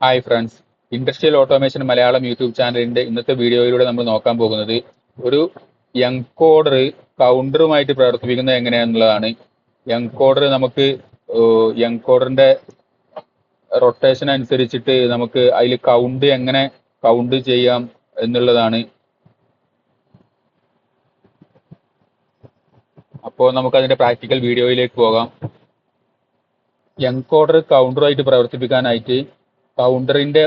Hi friends, industrial automation Malayalam YouTube ചാനലിന്റെ ഇന്നത്തെ വീഡിയോയിലൂടെ നമ്മൾ നോക്കാൻ പോകുന്നത് ഒരു എൻകോഡർ കൗണ്ടറുമായിട്ട് പ്രവർത്തിപ്പിക്കുന്നത് എങ്ങനെയാണെന്നുള്ളതാണ്. എൻകോഡർ നമുക്ക് എൻകോഡറിന്റെ റൊട്ടേഷൻ അനുസരിച്ചിട്ട് നമുക്ക് അതിൽ കൗണ്ട് എങ്ങനെ കൗണ്ട് ചെയ്യാം എന്നുള്ളതാണ്. അപ്പോൾ നമുക്ക് അതിന്റെ പ്രാക്ടിക്കൽ വീഡിയോയിലേക്ക് പോകാം. എൻകോഡർ കൗണ്ടറുമായിട്ട് പ്രവർത്തിപ്പിക്കാനായിട്ട് കൗണ്ടറിന്റെ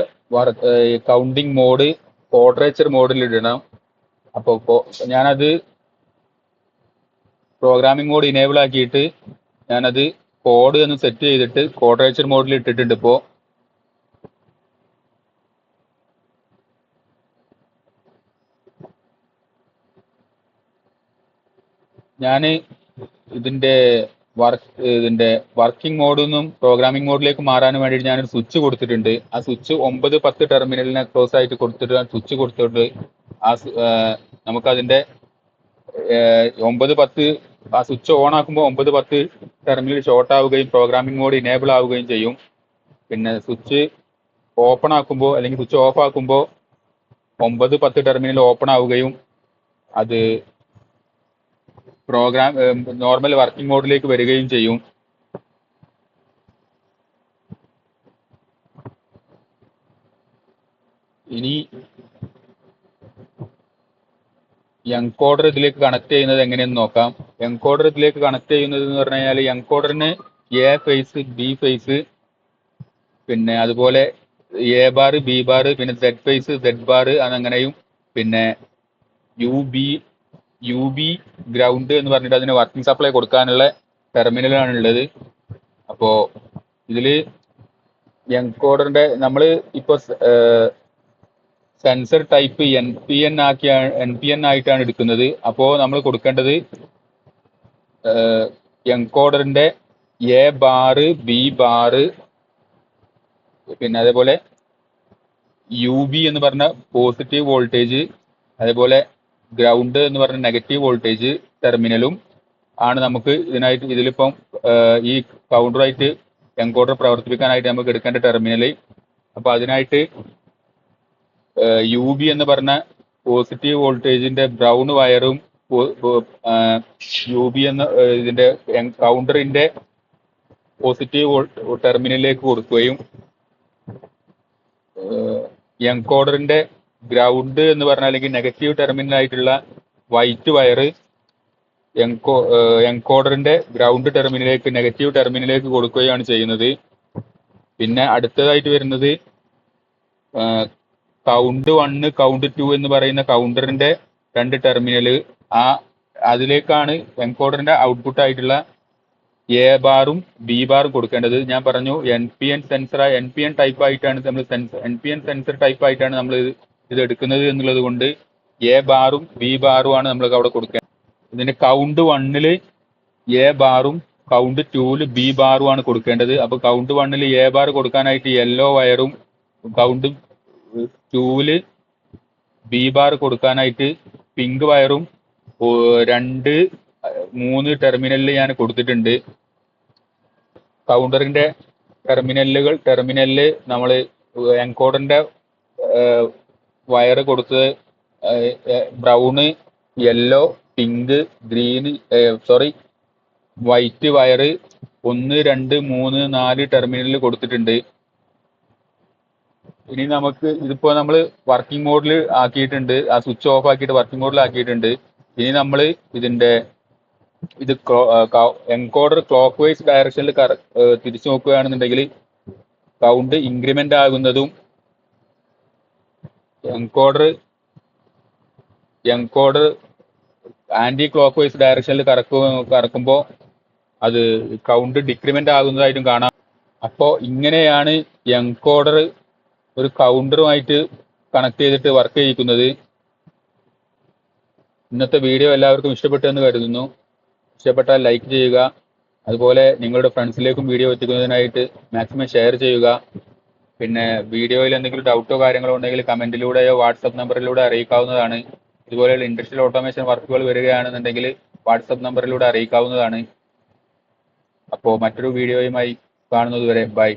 കൗണ്ടിങ് മോഡ് ക്വാഡ്രേച്ചർ മോഡിൽ ഇടണം. അപ്പോൾ ഞാനത് പ്രോഗ്രാമിംഗ് മോഡ് ഇനേബിൾ ആക്കിയിട്ട് ഞാനത് കോഡ് എന്ന് സെറ്റ് ചെയ്തിട്ട് ക്വാഡ്രേച്ചർ മോഡിൽ ഇട്ടിട്ടുണ്ട്. ഇപ്പോൾ ഞാൻ ഇതിന്റെ വർക്കിംഗ് മോഡിൽ നിന്നും പ്രോഗ്രാമിംഗ് മോഡിലേക്ക് മാറാൻ വേണ്ടിയിട്ട് ഞാനൊരു സ്വിച്ച് കൊടുത്തിട്ടുണ്ട്. ആ സ്വിച്ച് 9-10 ടെർമിനലിനെ ക്ലോസ് ആയിട്ട് കൊടുത്തിട്ട് സ്വിച്ച് കൊടുത്തിട്ട് നമുക്കതിന്റെ 9-10 ആ സ്വിച്ച് ഓൺ ആക്കുമ്പോൾ 9-10 ടെർമിനൽ ഷോർട്ട് ആവുകയും പ്രോഗ്രാമിംഗ് മോഡ് ഇനേബിൾ ആവുകയും ചെയ്യും. പിന്നെ സ്വിച്ച് ഓപ്പൺ ആക്കുമ്പോൾ അല്ലെങ്കിൽ സ്വിച്ച് ഓഫ് ആക്കുമ്പോൾ 9-10 ടെർമിനൽ ഓപ്പൺ ആവുകയും അത് പ്രോഗ്രാം നോർമൽ വർക്കിംഗ് മോഡിലേക്ക് വരികയും ചെയ്യും. ഇനി എൻകോഡർ ഇതിലേക്ക് കണക്ട് ചെയ്യുന്നത് എങ്ങനെയെന്ന് നോക്കാം. എൻകോഡർ ഇതിലേക്ക് കണക്ട് ചെയ്യുന്നത് എന്ന് പറഞ്ഞു കഴിഞ്ഞാൽ എൻകോഡറിന് എ ഫേസ്, ബി ഫേസ്, പിന്നെ അതുപോലെ എ ബാർ, ബി ബാർ, പിന്നെ സെഡ് ഫേസ്, സെഡ് ബാർ അങ്ങനെയും, പിന്നെ യു ബി ഗ്രൗണ്ട് എന്ന് പറഞ്ഞിട്ട് അതിന് വർക്കിംഗ് സപ്ലൈ കൊടുക്കാനുള്ള ടെർമിനലാണ് ഉള്ളത്. അപ്പോൾ ഇതില് എൻകോഡറിന്റെ നമ്മൾ ഇപ്പോൾ സെൻസർ ടൈപ്പ് NPN ആയിട്ടാണ് എടുക്കുന്നത്. അപ്പോൾ നമ്മൾ കൊടുക്കേണ്ടത് എൻകോഡറിന്റെ എ ബാർ, ബി ബാർ, പിന്നെ അതേപോലെ UB എന്ന് പറഞ്ഞ പോസിറ്റീവ് വോൾട്ടേജ്, അതേപോലെ ഗ്രൗണ്ട് എന്ന് പറഞ്ഞ നെഗറ്റീവ് വോൾട്ടേജ് ടെർമിനലും ആണ് നമുക്ക് ഇതിലിപ്പം ഈ കൗണ്ടറായിട്ട് എൻകോഡർ പ്രവർത്തിപ്പിക്കാനായിട്ട് നമുക്ക് എടുക്കേണ്ട ടെർമിനൽ. അപ്പൊ അതിനായിട്ട് UB എന്ന് പറഞ്ഞ പോസിറ്റീവ് വോൾട്ടേജിന്റെ ബ്രൗൺ വയറും UB എന്ന ഇതിന്റെ കൗണ്ടറിന്റെ പോസിറ്റീവ് ടെർമിനലിലേക്ക് കൊടുക്കുകയും എൻകോഡറിന്റെ ഗ്രൗണ്ട് എന്ന് പറഞ്ഞാൽ അല്ലെങ്കിൽ നെഗറ്റീവ് ടെർമിനൽ ആയിട്ടുള്ള വൈറ്റ് വയർ എൻകോഡറിന്റെ ഗ്രൗണ്ട് ടെർമിനലിലേക്ക്, നെഗറ്റീവ് ടെർമിനലിലേക്ക് കൊടുക്കുകയാണ് ചെയ്യുന്നത്. പിന്നെ അടുത്തതായിട്ട് വരുന്നത് കൗണ്ട് 1, കൗണ്ട് 2 എന്ന് പറയുന്ന കൗണ്ടറിന്റെ 2 ടെർമിനൽ. അതിലേക്കാണ് എൻകോഡറിന്റെ ഔട്ട്പുട്ട് ആയിട്ടുള്ള എ ബാറും ബി ബാറും കൊടുക്കേണ്ടത്. ഞാൻ പറഞ്ഞു NPN ടൈപ്പ് ആയിട്ടാണ് നമ്മൾ NPN സെൻസർ ടൈപ്പ് ആയിട്ടാണ് നമ്മൾ ഇത് എടുക്കുന്നത് എന്നുള്ളത് കൊണ്ട് എ ബാറും ബി ബാറും ആണ് നമ്മൾ അവിടെ കൊടുക്കേണ്ടത്. ഇതിന്റെ കൗണ്ട് 1 എ ബാറും കൗണ്ട് 2 ബി ബാറും ആണ് കൊടുക്കേണ്ടത്. അപ്പൊ കൗണ്ട് 1 എ ബാർ കൊടുക്കാനായിട്ട് യെല്ലോ വയറും, കൗണ്ട് 2 ബി ബാർ കൊടുക്കാനായിട്ട് പിങ്ക് വയറും 2-3 ടെർമിനലിൽ ഞാൻ കൊടുത്തിട്ടുണ്ട്. കൗണ്ടറിന്റെ ടെർമിനലില് നമ്മൾ എൻകോഡറിന്റെ വയർ കൊടുത്തത് brown, yellow, pink, green white wire 1, 2, 3, 4 ടെർമിനലിൽ കൊടുത്തിട്ടുണ്ട്. ഇനി നമുക്ക് ഇതിപ്പോ നമ്മൾ വർക്കിംഗ് മോഡിൽ ആക്കിയിട്ടുണ്ട്, ആ സ്വിച്ച് ഓഫ് ആക്കിയിട്ട് വർക്കിംഗ് മോഡിൽ ആക്കിയിട്ടുണ്ട്. ഇനി നമ്മൾ ഇത് എൻകോഡർ ക്ലോക്ക് വൈസ് ഡയറക്ഷനിൽ തിരിച്ചു നോക്കുകയാണെന്നുണ്ടെങ്കിൽ കൗണ്ട് ഇൻക്രിമെന്റ് ആകുന്നതും എൻകോഡർ ആന്റി ക്ലോക്ക് വൈസ് ഡയറക്ഷനിൽ കറക്കുമ്പോൾ അത് കൗണ്ട് ഡിക്രിമെന്റ് ആകുന്നതായിട്ടും കാണാം. അപ്പോൾ ഇങ്ങനെയാണ് എൻകോഡർ ഒരു കൗണ്ടറുമായിട്ട് കണക്ട് ചെയ്തിട്ട് വർക്ക് ചെയ്യിക്കുന്നത്. ഇന്നത്തെ വീഡിയോ എല്ലാവർക്കും ഇഷ്ടപ്പെട്ടു എന്ന് കരുതുന്നു. ഇഷ്ടപ്പെട്ടാൽ ലൈക്ക് ചെയ്യുക. അതുപോലെ നിങ്ങളുടെ ഫ്രണ്ട്സിലേക്കും വീഡിയോ എത്തിക്കുന്നതിനായിട്ട് മാക്സിമം ഷെയർ ചെയ്യുക. പിന്നെ വീഡിയോയിൽ എന്തെങ്കിലും ഡൗട്ടോ കാര്യങ്ങളോ ഉണ്ടെങ്കിൽ കമന്റിലൂടെയോ വാട്സപ്പ് നമ്പറിലൂടെ അറിയിക്കാവുന്നതാണ്. ഇതുപോലെയുള്ള ഇൻഡസ്ട്രിയൽ ഓട്ടോമേഷൻ വർക്കുകൾ വരികയാണെന്നുണ്ടെങ്കിൽ വാട്സപ്പ് നമ്പറിലൂടെ അറിയിക്കാവുന്നതാണ്. അപ്പോൾ മറ്റൊരു വീഡിയോയുമായി കാണുന്നത് വരെ ബൈ.